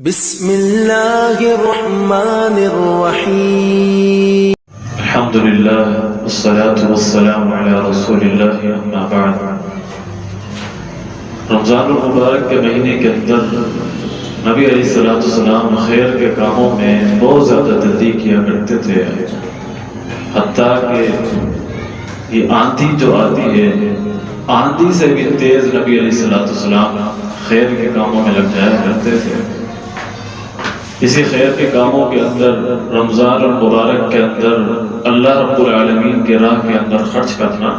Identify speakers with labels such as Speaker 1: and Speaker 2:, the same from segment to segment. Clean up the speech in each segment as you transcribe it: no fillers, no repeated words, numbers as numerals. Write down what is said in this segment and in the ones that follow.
Speaker 1: بسم اللہ الرحمن الرحیم
Speaker 2: الحمد للہ والصلاة والسلام علی رسول اللہ اما بعد۔ رمضان المبارک کے مہینے کے اندر نبی علیہ السلام خیر کے کاموں میں بہت زیادہ جلدی کیا کرتے تھے، حتیٰ کہ یہ آندھی جو آتی ہے، آندھی سے بھی تیز نبی علیہ السلام خیر کے کاموں میں لگ جایا کرتے تھے۔ اسی خیر کے کاموں کے اندر رمضان المبارک کے اندر اللہ رب العالمین کے راہ کے اندر خرچ کرنا،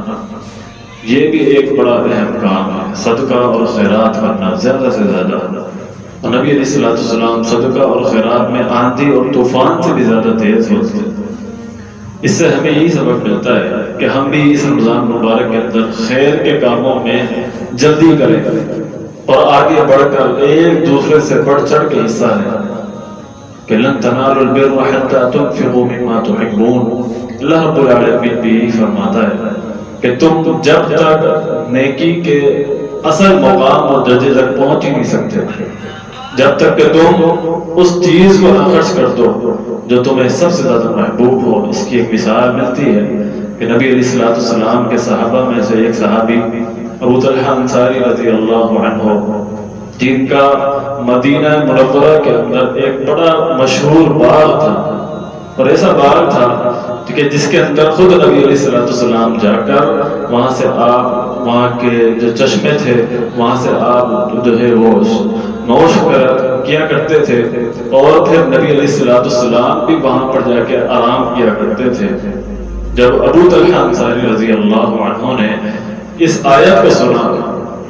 Speaker 2: یہ بھی ایک بڑا اہم کام ہے۔ صدقہ اور خیرات کرنا زیادہ سے زیادہ، اور نبی علیہ السلام صدقہ اور خیرات میں آندھی اور طوفان سے بھی زیادہ تیز ہوتے ہیں۔ اس سے ہمیں یہی سبق ملتا ہے کہ ہم بھی اس رمضان مبارک کے اندر خیر کے کاموں میں جلدی کریں اور آگے بڑھ کر ایک دوسرے سے بڑھ چڑھ کے حصہ لیں کہ لن تنالوا البر حتى تنفقوا مما تحبون۔ اللہ رب العالمین بھی فرماتا ہے کہ تم جب تک نیکی کے اصل مقام اور درجے تک پہنچ ہی نہیں سکتے جب تک کہ تم اس چیز کو نہ خرچ کر دو جو تمہیں سب سے زیادہ محبوب ہو۔ اس کی ایک مثال ملتی ہے کہ نبی علیہ السلام کے صحابہ میں سے ایک صحابی ابو طلحہ انصاری رضی اللہ عنہ، جن کا مدینہ منورہ کے اندر ایک بڑا مشہور باغ تھا، اور ایسا باغ تھا کہ جس کے اندر خود نبی علیہ السلام جا کر وہاں سے آپ، وہاں کے جو چشمے تھے وہاں سے آپ جو ہے وہ نوش کیا کرتے تھے، اور پھر نبی علیہ السلام بھی وہاں پر جا کے آرام کیا کرتے تھے۔ جب ابو طلحہ انصاری رضی اللہ عنہ نے اس آیت کو سنا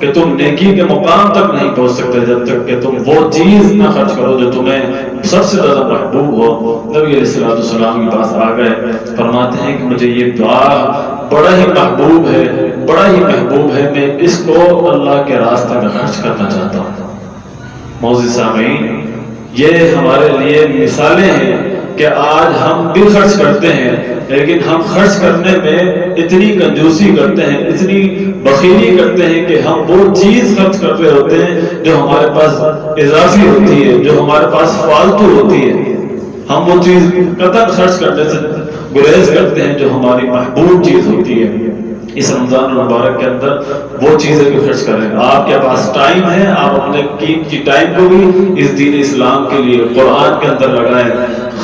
Speaker 2: کہ تم نیکی کے مقام تک نہیں پہنچ سکتے جب تک کہ تم وہ چیز نہ خرچ کرو جو تمہیں سب سے زیادہ محبوب ہو، نبی علیہ السلام کے پاس آ گئے، فرماتے ہیں کہ مجھے یہ باغ بڑا ہی محبوب ہے، بڑا ہی محبوب ہے، میں اس کو اللہ کے راستے میں خرچ کرنا چاہتا ہوں۔ معزز سامعین، یہ ہمارے لیے مثالیں ہیں کہ آج ہم بھی خرچ کرتے ہیں، لیکن ہم خرچ کرنے میں اتنی کنجوسی کرتے ہیں، اتنی بخیلی کرتے ہیں کہ ہم وہ چیز خرچ کر رہے ہوتے ہیں جو ہمارے پاس اضافی ہوتی ہے، جو ہمارے پاس فالتو ہوتی ہے۔ ہم وہ چیز قطعاً خرچ کرنے سے گریز کرتے ہیں جو ہماری محبوب چیز ہوتی ہے۔ اس رمضان المبارک کے اندر وہ چیزیں بھی خرچ کریں۔ آپ کے پاس ٹائم ہے، آپ اپنے قیمتی ٹائم کو بھی اس دین اسلام کے لیے قرآن کے اندر لگائیں،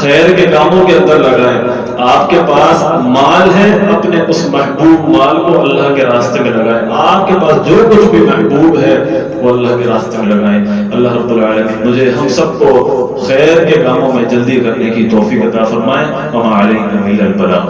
Speaker 2: خیر کے کاموں کے اندر لگائیں۔ آپ کے پاس مال ہے، اپنے اس محبوب مال کو اللہ کے راستے میں لگائیں۔ آپ کے پاس جو کچھ بھی محبوب ہے وہ اللہ کے راستے میں لگائیں۔ اللہ رب العالمین مجھے ہم سب کو خیر کے کاموں میں جلدی کرنے کی توفیق عطا فرمائے۔ وما علینا الا البلاغ۔